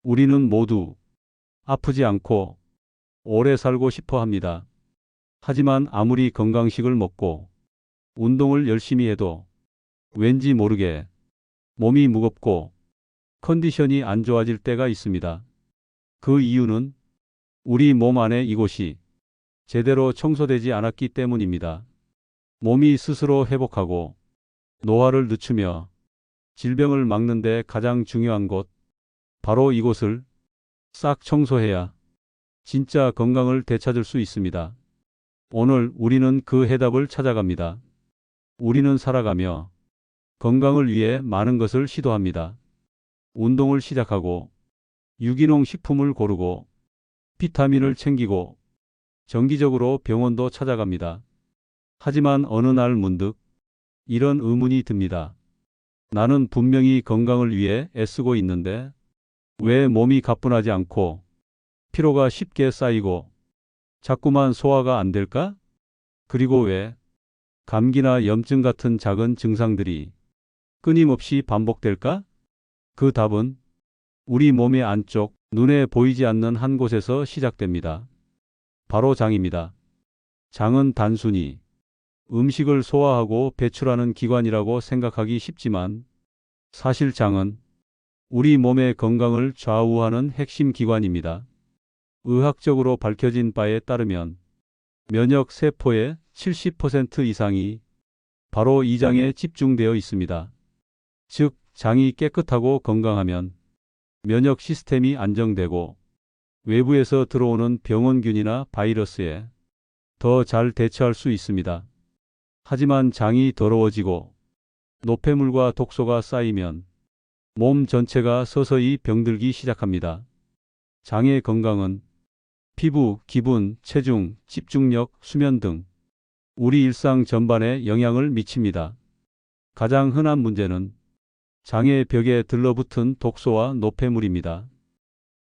우리는 모두 아프지 않고 오래 살고 싶어 합니다. 하지만 아무리 건강식을 먹고 운동을 열심히 해도 왠지 모르게 몸이 무겁고 컨디션이 안 좋아질 때가 있습니다. 그 이유는 우리 몸 안에 이곳이 제대로 청소되지 않았기 때문입니다. 몸이 스스로 회복하고 노화를 늦추며 질병을 막는 데 가장 중요한 곳, 바로 이곳을 싹 청소해야 진짜 건강을 되찾을 수 있습니다. 오늘 우리는 그 해답을 찾아갑니다. 우리는 살아가며 건강을 위해 많은 것을 시도합니다. 운동을 시작하고 유기농 식품을 고르고 비타민을 챙기고 정기적으로 병원도 찾아갑니다. 하지만 어느 날 문득 이런 의문이 듭니다. 나는 분명히 건강을 위해 애쓰고 있는데 왜 몸이 가뿐하지 않고 피로가 쉽게 쌓이고 자꾸만 소화가 안 될까? 그리고 왜 감기나 염증 같은 작은 증상들이 끊임없이 반복될까? 그 답은 우리 몸의 안쪽, 눈에 보이지 않는 한 곳에서 시작됩니다. 바로 장입니다. 장은 단순히 음식을 소화하고 배출하는 기관이라고 생각하기 쉽지만 사실 장은 우리 몸의 건강을 좌우하는 핵심 기관입니다. 의학적으로 밝혀진 바에 따르면 면역 세포의 70% 이상이 바로 이 장에 집중되어 있습니다. 즉, 장이 깨끗하고 건강하면 면역 시스템이 안정되고 외부에서 들어오는 병원균이나 바이러스에 더 잘 대처할 수 있습니다. 하지만 장이 더러워지고 노폐물과 독소가 쌓이면 몸 전체가 서서히 병들기 시작합니다. 장의 건강은 피부, 기분, 체중, 집중력, 수면 등 우리 일상 전반에 영향을 미칩니다. 가장 흔한 문제는 장의 벽에 들러붙은 독소와 노폐물입니다.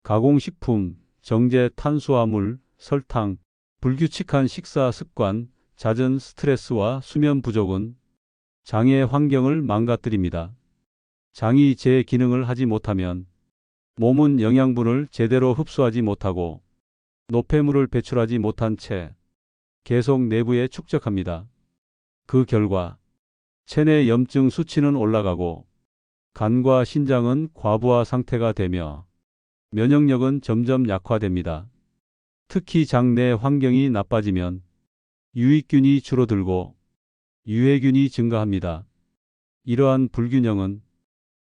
가공식품, 정제 탄수화물, 설탕, 불규칙한 식사 습관, 잦은 스트레스와 수면 부족은 장의 환경을 망가뜨립니다. 장이 제 기능을 하지 못하면 몸은 영양분을 제대로 흡수하지 못하고 노폐물을 배출하지 못한 채 계속 내부에 축적합니다. 그 결과 체내 염증 수치는 올라가고 간과 신장은 과부하 상태가 되며 면역력은 점점 약화됩니다. 특히 장 내 환경이 나빠지면 유익균이 줄어들고 유해균이 증가합니다. 이러한 불균형은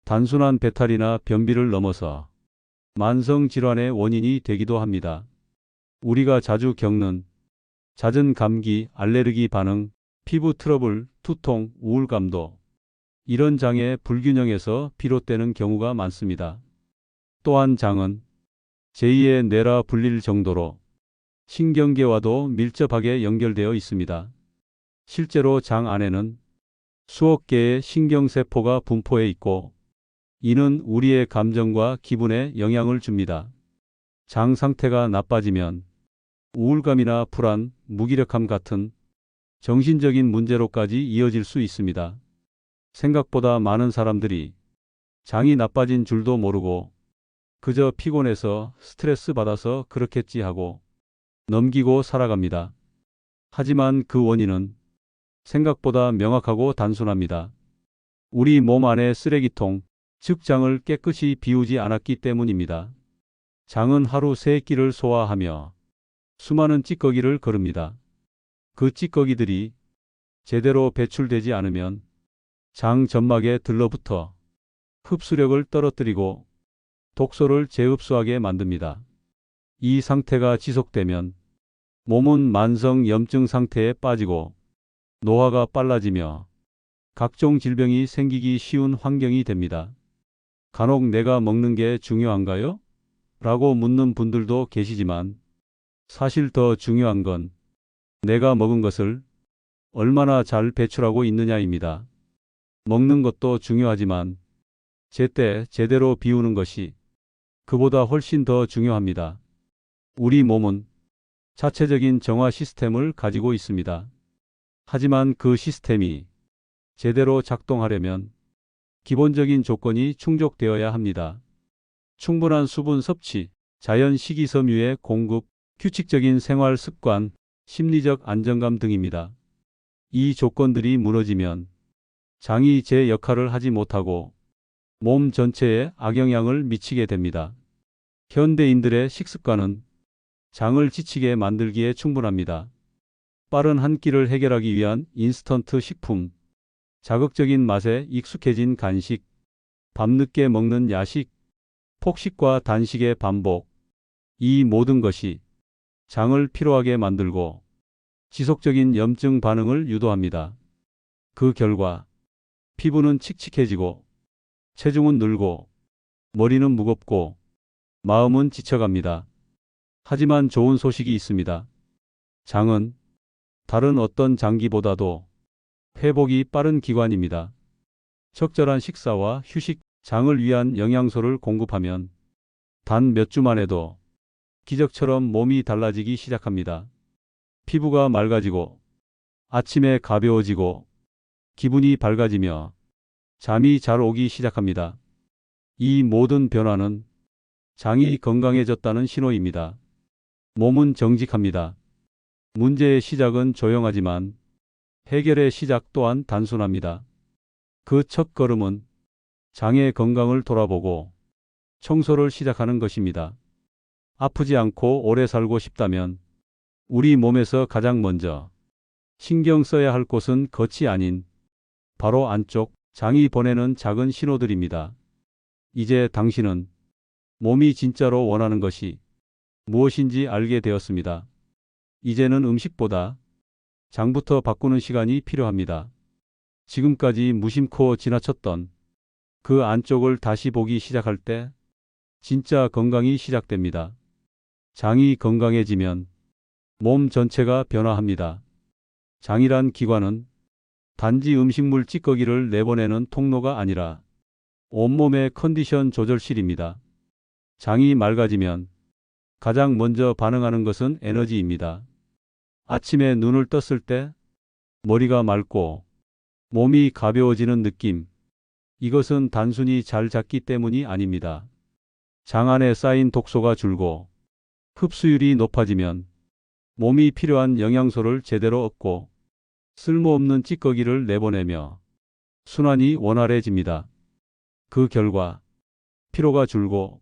단순한 배탈이나 변비를 넘어서 만성 질환의 원인이 되기도 합니다. 우리가 자주 겪는 잦은 감기, 알레르기 반응, 피부 트러블, 두통, 우울감도 이런 장의 불균형에서 비롯되는 경우가 많습니다. 또한 장은 제2의 뇌라 불릴 정도로 신경계와도 밀접하게 연결되어 있습니다. 실제로 장 안에는 수억 개의 신경세포가 분포해 있고 이는 우리의 감정과 기분에 영향을 줍니다. 장 상태가 나빠지면 우울감이나 불안, 무기력함 같은 정신적인 문제로까지 이어질 수 있습니다. 생각보다 많은 사람들이 장이 나빠진 줄도 모르고 그저 피곤해서 스트레스 받아서 그렇겠지 하고 넘기고 살아갑니다. 하지만 그 원인은 생각보다 명확하고 단순합니다. 우리 몸 안의 쓰레기통, 즉 장을 깨끗이 비우지 않았기 때문입니다. 장은 하루 3끼를 소화하며 수많은 찌꺼기를 거릅니다. 그 찌꺼기들이 제대로 배출되지 않으면 장 점막에 들러붙어 흡수력을 떨어뜨리고 독소를 재흡수하게 만듭니다. 이 상태가 지속되면 몸은 만성 염증 상태에 빠지고 노화가 빨라지며 각종 질병이 생기기 쉬운 환경이 됩니다. 간혹 내가 먹는 게 중요한가요? 라고 묻는 분들도 계시지만 사실 더 중요한 건 내가 먹은 것을 얼마나 잘 배출하고 있느냐입니다. 먹는 것도 중요하지만 제때 제대로 비우는 것이 그보다 훨씬 더 중요합니다. 우리 몸은 자체적인 정화 시스템을 가지고 있습니다. 하지만 그 시스템이 제대로 작동하려면 기본적인 조건이 충족되어야 합니다. 충분한 수분 섭취, 자연 식이섬유의 공급, 규칙적인 생활 습관, 심리적 안정감 등입니다. 이 조건들이 무너지면 장이 제 역할을 하지 못하고 몸 전체에 악영향을 미치게 됩니다. 현대인들의 식습관은 장을 지치게 만들기에 충분합니다. 빠른 한 끼를 해결하기 위한 인스턴트 식품, 자극적인 맛에 익숙해진 간식, 밤늦게 먹는 야식, 폭식과 단식의 반복. 이 모든 것이 장을 피로하게 만들고 지속적인 염증 반응을 유도합니다. 그 결과 피부는 칙칙해지고 체중은 늘고 머리는 무겁고 마음은 지쳐갑니다. 하지만 좋은 소식이 있습니다. 장은 다른 어떤 장기보다도 회복이 빠른 기관입니다. 적절한 식사와 휴식, 장을 위한 영양소를 공급하면 단 몇 주만 해도 기적처럼 몸이 달라지기 시작합니다. 피부가 맑아지고 아침에 가벼워지고 기분이 밝아지며 잠이 잘 오기 시작합니다. 이 모든 변화는 장이 건강해졌다는 신호입니다. 몸은 정직합니다. 문제의 시작은 조용하지만 해결의 시작 또한 단순합니다. 그 첫 걸음은 장의 건강을 돌아보고 청소를 시작하는 것입니다. 아프지 않고 오래 살고 싶다면 우리 몸에서 가장 먼저 신경 써야 할 곳은 겉이 아닌 바로 안쪽 장이 보내는 작은 신호들입니다. 이제 당신은 몸이 진짜로 원하는 것이 무엇인지 알게 되었습니다. 이제는 음식보다 장부터 바꾸는 시간이 필요합니다. 지금까지 무심코 지나쳤던 그 안쪽을 다시 보기 시작할 때 진짜 건강이 시작됩니다. 장이 건강해지면 몸 전체가 변화합니다. 장이란 기관은 단지 음식물 찌꺼기를 내보내는 통로가 아니라 온몸의 컨디션 조절실입니다. 장이 맑아지면 가장 먼저 반응하는 것은 에너지입니다. 아침에 눈을 떴을 때 머리가 맑고 몸이 가벼워지는 느낌. 이것은 단순히 잘 잤기 때문이 아닙니다. 장 안에 쌓인 독소가 줄고 흡수율이 높아지면 몸이 필요한 영양소를 제대로 얻고 쓸모없는 찌꺼기를 내보내며 순환이 원활해집니다. 그 결과 피로가 줄고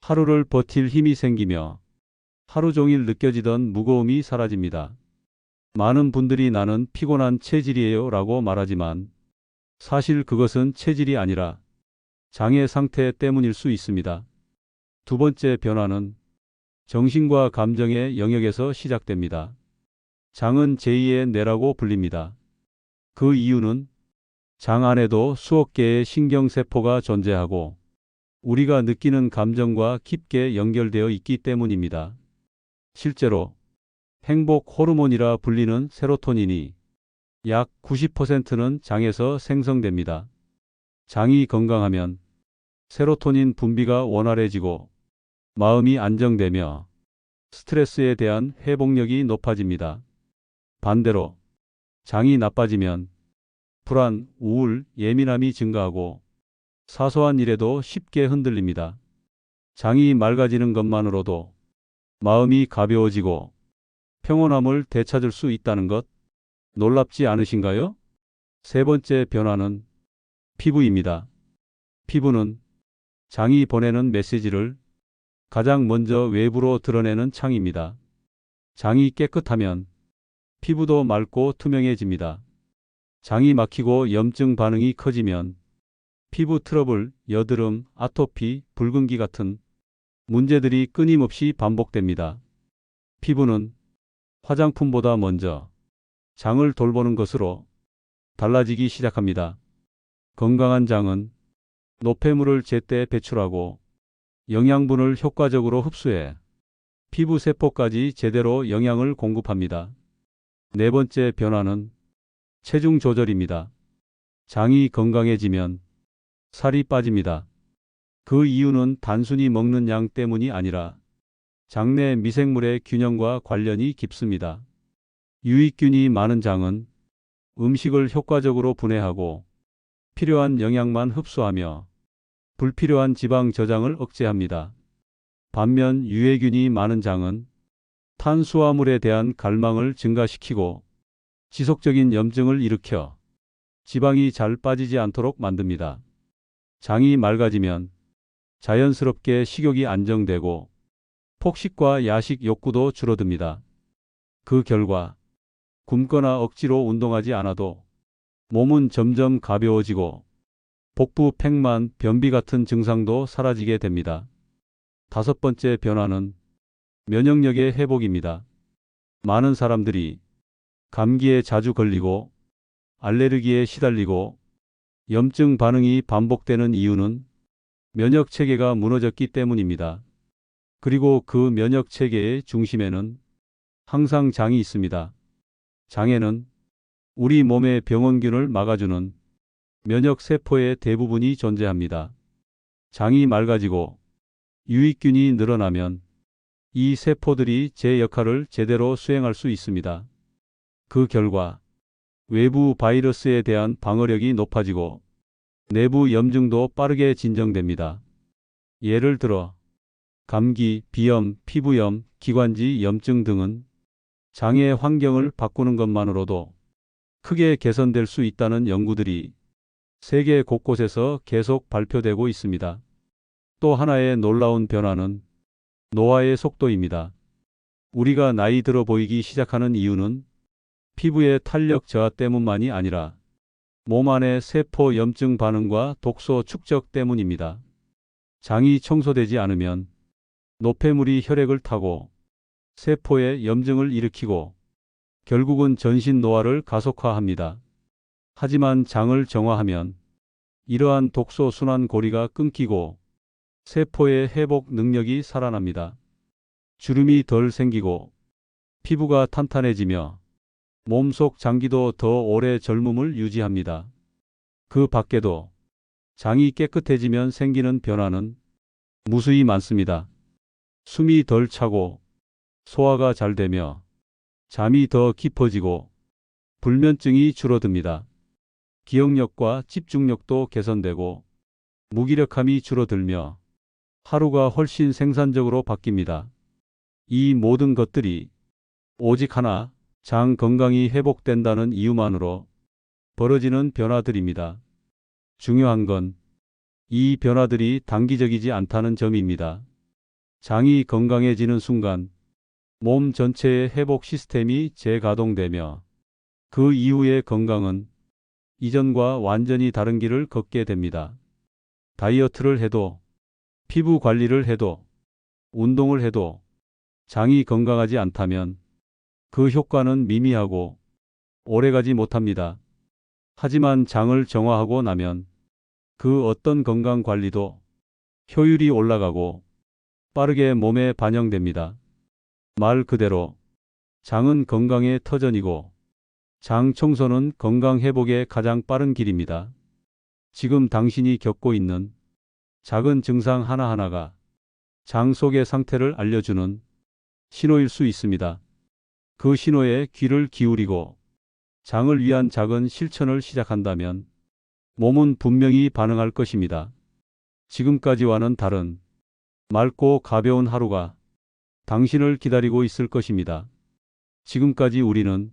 하루를 버틸 힘이 생기며 하루 종일 느껴지던 무거움이 사라집니다. 많은 분들이 나는 피곤한 체질이에요 라고 말하지만 사실 그것은 체질이 아니라 장의 상태 때문일 수 있습니다. 두 번째 변화는 정신과 감정의 영역에서 시작됩니다. 장은 제2의 뇌라고 불립니다. 그 이유는 장 안에도 수억 개의 신경세포가 존재하고 우리가 느끼는 감정과 깊게 연결되어 있기 때문입니다. 실제로 행복 호르몬이라 불리는 세로토닌이 약 90%는 장에서 생성됩니다. 장이 건강하면 세로토닌 분비가 원활해지고 마음이 안정되며 스트레스에 대한 회복력이 높아집니다. 반대로 장이 나빠지면 불안, 우울, 예민함이 증가하고 사소한 일에도 쉽게 흔들립니다. 장이 맑아지는 것만으로도 마음이 가벼워지고 평온함을 되찾을 수 있다는 것 놀랍지 않으신가요? 세 번째 변화는 피부입니다. 피부는 장이 보내는 메시지를 가장 먼저 외부로 드러내는 창입니다. 장이 깨끗하면 피부도 맑고 투명해집니다. 장이 막히고 염증 반응이 커지면 피부 트러블, 여드름, 아토피, 붉은기 같은 문제들이 끊임없이 반복됩니다. 피부는 화장품보다 먼저 장을 돌보는 것으로 달라지기 시작합니다. 건강한 장은 노폐물을 제때 배출하고 영양분을 효과적으로 흡수해 피부 세포까지 제대로 영양을 공급합니다. 네 번째 변화는 체중 조절입니다. 장이 건강해지면 살이 빠집니다. 그 이유는 단순히 먹는 양 때문이 아니라 장내 미생물의 균형과 관련이 깊습니다. 유익균이 많은 장은 음식을 효과적으로 분해하고 필요한 영양만 흡수하며 불필요한 지방 저장을 억제합니다. 반면 유해균이 많은 장은 탄수화물에 대한 갈망을 증가시키고 지속적인 염증을 일으켜 지방이 잘 빠지지 않도록 만듭니다. 장이 맑아지면 자연스럽게 식욕이 안정되고 폭식과 야식 욕구도 줄어듭니다. 그 결과 굶거나 억지로 운동하지 않아도 몸은 점점 가벼워지고 복부 팽만, 변비 같은 증상도 사라지게 됩니다. 다섯 번째 변화는 면역력의 회복입니다. 많은 사람들이 감기에 자주 걸리고 알레르기에 시달리고 염증 반응이 반복되는 이유는 면역 체계가 무너졌기 때문입니다. 그리고 그 면역 체계의 중심에는 항상 장이 있습니다. 장에는 우리 몸의 병원균을 막아주는 면역 세포의 대부분이 존재합니다. 장이 맑아지고 유익균이 늘어나면 이 세포들이 제 역할을 제대로 수행할 수 있습니다. 그 결과 외부 바이러스에 대한 방어력이 높아지고 내부 염증도 빠르게 진정됩니다. 예를 들어 감기, 비염, 피부염, 기관지 염증 등은 장의 환경을 바꾸는 것만으로도 크게 개선될 수 있다는 연구들이 세계 곳곳에서 계속 발표되고 있습니다. 또 하나의 놀라운 변화는 노화의 속도입니다. 우리가 나이 들어 보이기 시작하는 이유는 피부의 탄력 저하 때문만이 아니라 몸 안의 세포 염증 반응과 독소 축적 때문입니다. 장이 청소되지 않으면 노폐물이 혈액을 타고 세포에 염증을 일으키고 결국은 전신 노화를 가속화합니다. 하지만 장을 정화하면 이러한 독소 순환 고리가 끊기고 세포의 회복 능력이 살아납니다. 주름이 덜 생기고 피부가 탄탄해지며 몸속 장기도 더 오래 젊음을 유지합니다. 그 밖에도 장이 깨끗해지면 생기는 변화는 무수히 많습니다. 숨이 덜 차고 소화가 잘 되며 잠이 더 깊어지고 불면증이 줄어듭니다. 기억력과 집중력도 개선되고 무기력함이 줄어들며 하루가 훨씬 생산적으로 바뀝니다. 이 모든 것들이 오직 하나, 장 건강이 회복된다는 이유만으로 벌어지는 변화들입니다. 중요한 건 이 변화들이 단기적이지 않다는 점입니다. 장이 건강해지는 순간 몸 전체의 회복 시스템이 재가동되며 그 이후의 건강은 이전과 완전히 다른 길을 걷게 됩니다. 다이어트를 해도 피부 관리를 해도 운동을 해도 장이 건강하지 않다면 그 효과는 미미하고 오래가지 못합니다. 하지만 장을 정화하고 나면 그 어떤 건강 관리도 효율이 올라가고 빠르게 몸에 반영됩니다. 말 그대로 장은 건강의 터전이고 장 청소는 건강 회복의 가장 빠른 길입니다. 지금 당신이 겪고 있는 작은 증상 하나하나가 장 속의 상태를 알려주는 신호일 수 있습니다. 그 신호에 귀를 기울이고 장을 위한 작은 실천을 시작한다면 몸은 분명히 반응할 것입니다. 지금까지와는 다른 맑고 가벼운 하루가 당신을 기다리고 있을 것입니다. 지금까지 우리는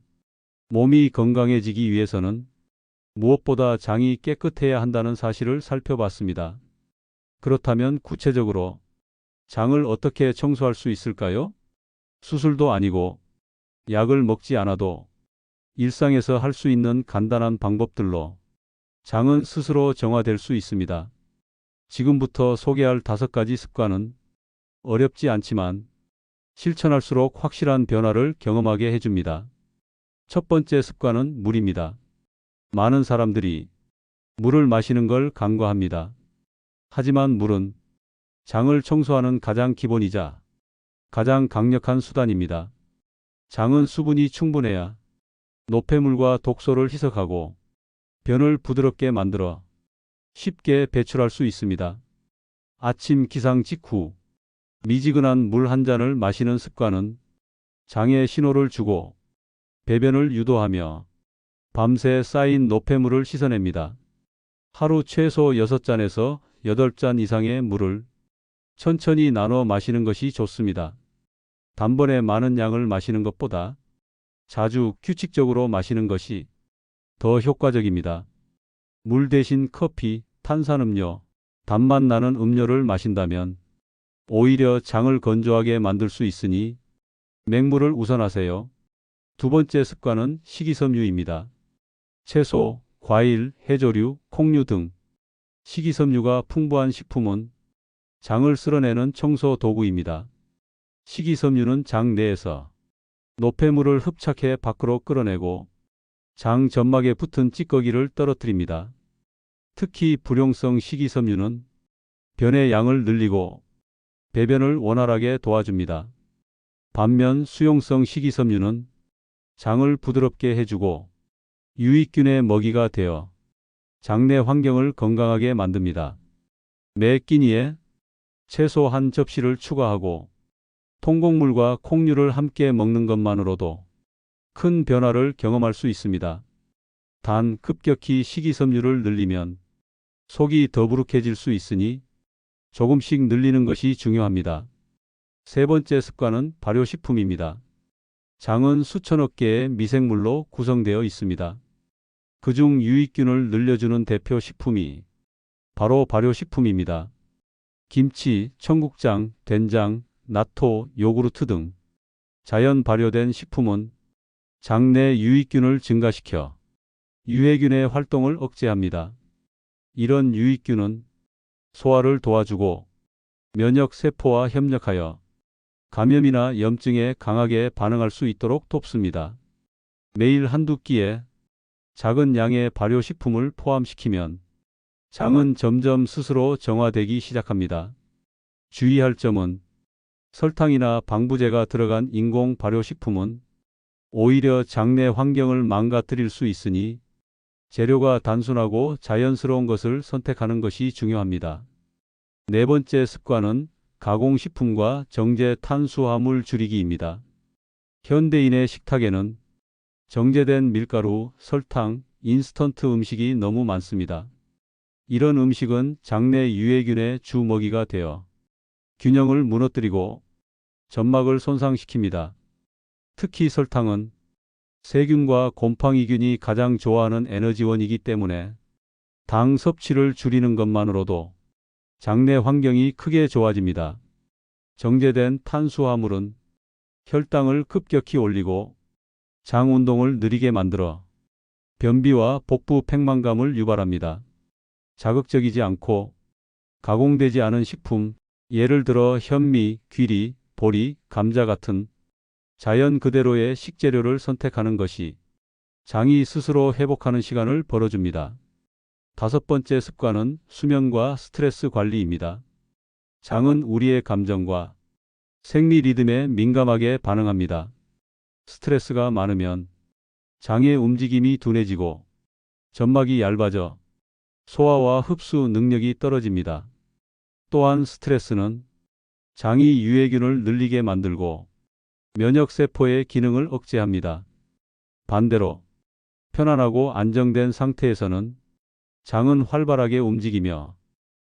몸이 건강해지기 위해서는 무엇보다 장이 깨끗해야 한다는 사실을 살펴봤습니다. 그렇다면 구체적으로 장을 어떻게 청소할 수 있을까요? 수술도 아니고 약을 먹지 않아도 일상에서 할 수 있는 간단한 방법들로 장은 스스로 정화될 수 있습니다. 지금부터 소개할 5가지 습관은 어렵지 않지만 실천할수록 확실한 변화를 경험하게 해줍니다. 첫 번째 습관은 물입니다. 많은 사람들이 물을 마시는 걸 간과합니다. 하지만 물은 장을 청소하는 가장 기본이자 가장 강력한 수단입니다. 장은 수분이 충분해야 노폐물과 독소를 희석하고 변을 부드럽게 만들어 쉽게 배출할 수 있습니다. 아침 기상 직후 미지근한 물 한 잔을 마시는 습관은 장에 신호를 주고 배변을 유도하며 밤새 쌓인 노폐물을 씻어냅니다. 하루 최소 6잔에서 8잔 이상의 물을 천천히 나눠 마시는 것이 좋습니다. 단번에 많은 양을 마시는 것보다 자주 규칙적으로 마시는 것이 더 효과적입니다. 물 대신 커피, 탄산음료, 단맛 나는 음료를 마신다면 오히려 장을 건조하게 만들 수 있으니 맹물을 우선하세요. 두 번째 습관은 식이섬유입니다. 채소, 과일, 해조류, 콩류 등 식이섬유가 풍부한 식품은 장을 쓸어내는 청소 도구입니다. 식이섬유는 장 내에서 노폐물을 흡착해 밖으로 끌어내고 장 점막에 붙은 찌꺼기를 떨어뜨립니다. 특히 불용성 식이섬유는 변의 양을 늘리고 배변을 원활하게 도와줍니다. 반면 수용성 식이섬유는 장을 부드럽게 해주고 유익균의 먹이가 되어 장내 환경을 건강하게 만듭니다. 매 끼니에 채소 한 접시를 추가하고 통곡물과 콩류를 함께 먹는 것만으로도 큰 변화를 경험할 수 있습니다. 단 급격히 식이섬유를 늘리면 속이 더부룩해질 수 있으니 조금씩 늘리는 것이 중요합니다. 세 번째 습관은 발효식품입니다. 장은 수천억 개의 미생물로 구성되어 있습니다. 그중 유익균을 늘려주는 대표 식품이 바로 발효식품입니다. 김치, 청국장, 된장, 나토, 요구르트 등 자연 발효된 식품은 장내 유익균을 증가시켜 유해균의 활동을 억제합니다. 이런 유익균은 소화를 도와주고 면역세포와 협력하여 감염이나 염증에 강하게 반응할 수 있도록 돕습니다. 매일 한두 끼에 작은 양의 발효식품을 포함시키면 장은 점점 스스로 정화되기 시작합니다. 주의할 점은 설탕이나 방부제가 들어간 인공 발효식품은 오히려 장내 환경을 망가뜨릴 수 있으니 재료가 단순하고 자연스러운 것을 선택하는 것이 중요합니다. 네 번째 습관은 가공식품과 정제 탄수화물 줄이기입니다. 현대인의 식탁에는 정제된 밀가루, 설탕, 인스턴트 음식이 너무 많습니다. 이런 음식은 장내 유해균의 주 먹이가 되어 균형을 무너뜨리고 점막을 손상시킵니다. 특히 설탕은 세균과 곰팡이균이 가장 좋아하는 에너지원이기 때문에 당 섭취를 줄이는 것만으로도 장내 환경이 크게 좋아집니다. 정제된 탄수화물은 혈당을 급격히 올리고 장 운동을 느리게 만들어 변비와 복부 팽만감을 유발합니다. 자극적이지 않고 가공되지 않은 식품, 예를 들어 현미, 귀리, 보리, 감자 같은 자연 그대로의 식재료를 선택하는 것이 장이 스스로 회복하는 시간을 벌어줍니다. 다섯 번째 습관은 수면과 스트레스 관리입니다. 장은 우리의 감정과 생리 리듬에 민감하게 반응합니다. 스트레스가 많으면 장의 움직임이 둔해지고 점막이 얇아져 소화와 흡수 능력이 떨어집니다. 또한 스트레스는 장이 유해균을 늘리게 만들고 면역세포의 기능을 억제합니다. 반대로 편안하고 안정된 상태에서는 장은 활발하게 움직이며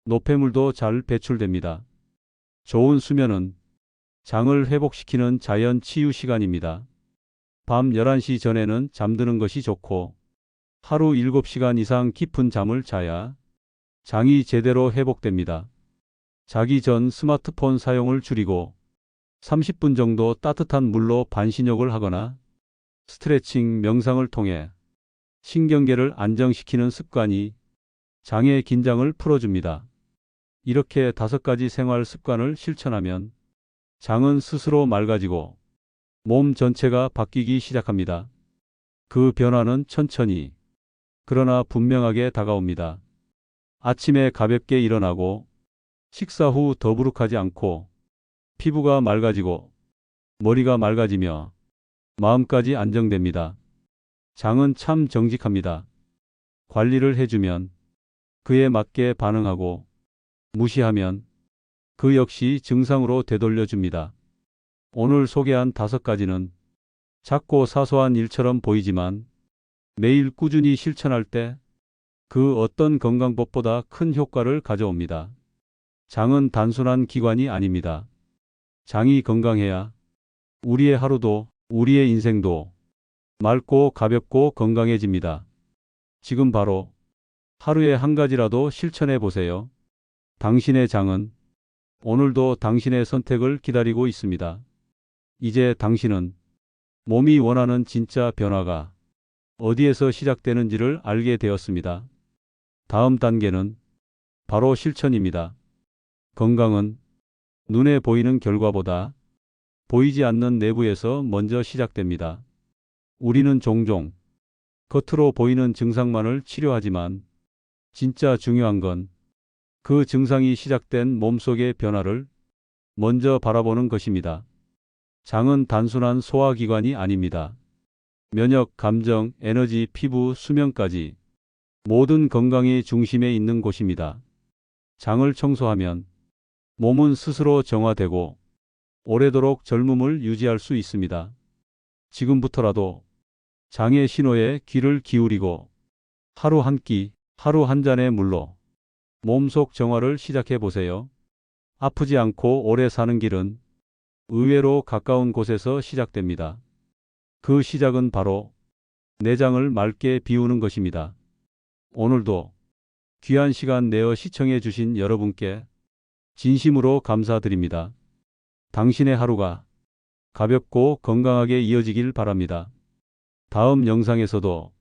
노폐물도 잘 배출됩니다. 좋은 수면은 장을 회복시키는 자연 치유 시간입니다. 밤 11시 전에는 잠드는 것이 좋고 하루 7시간 이상 깊은 잠을 자야 장이 제대로 회복됩니다. 자기 전 스마트폰 사용을 줄이고 30분 정도 따뜻한 물로 반신욕을 하거나 스트레칭, 명상을 통해 신경계를 안정시키는 습관이 장의 긴장을 풀어줍니다. 이렇게 5가지 생활 습관을 실천하면 장은 스스로 맑아지고 몸 전체가 바뀌기 시작합니다. 그 변화는 천천히 그러나 분명하게 다가옵니다. 아침에 가볍게 일어나고 식사 후 더부룩하지 않고 피부가 맑아지고 머리가 맑아지며 마음까지 안정됩니다. 장은 참 정직합니다. 관리를 해주면 그에 맞게 반응하고 무시하면 그 역시 증상으로 되돌려줍니다. 오늘 소개한 5가지는 작고 사소한 일처럼 보이지만 매일 꾸준히 실천할 때 그 어떤 건강법보다 큰 효과를 가져옵니다. 장은 단순한 기관이 아닙니다. 장이 건강해야 우리의 하루도, 우리의 인생도 맑고 가볍고 건강해집니다. 지금 바로 하루에 한 가지라도 실천해 보세요. 당신의 장은 오늘도 당신의 선택을 기다리고 있습니다. 이제 당신은 몸이 원하는 진짜 변화가 어디에서 시작되는지를 알게 되었습니다. 다음 단계는 바로 실천입니다. 건강은 눈에 보이는 결과보다 보이지 않는 내부에서 먼저 시작됩니다. 우리는 종종 겉으로 보이는 증상만을 치료하지만 진짜 중요한 건 그 증상이 시작된 몸속의 변화를 먼저 바라보는 것입니다. 장은 단순한 소화기관이 아닙니다. 면역, 감정, 에너지, 피부, 수면까지 모든 건강의 중심에 있는 곳입니다. 장을 청소하면 몸은 스스로 정화되고 오래도록 젊음을 유지할 수 있습니다. 지금부터라도 장의 신호에 귀를 기울이고 하루 한 끼, 하루 한 잔의 물로 몸속 정화를 시작해 보세요. 아프지 않고 오래 사는 길은 의외로 가까운 곳에서 시작됩니다. 그 시작은 바로 내장을 맑게 비우는 것입니다. 오늘도 귀한 시간 내어 시청해 주신 여러분께 진심으로 감사드립니다. 당신의 하루가 가볍고 건강하게 이어지길 바랍니다. 다음 영상에서도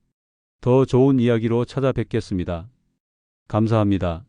더 좋은 이야기로 찾아뵙겠습니다. 감사합니다.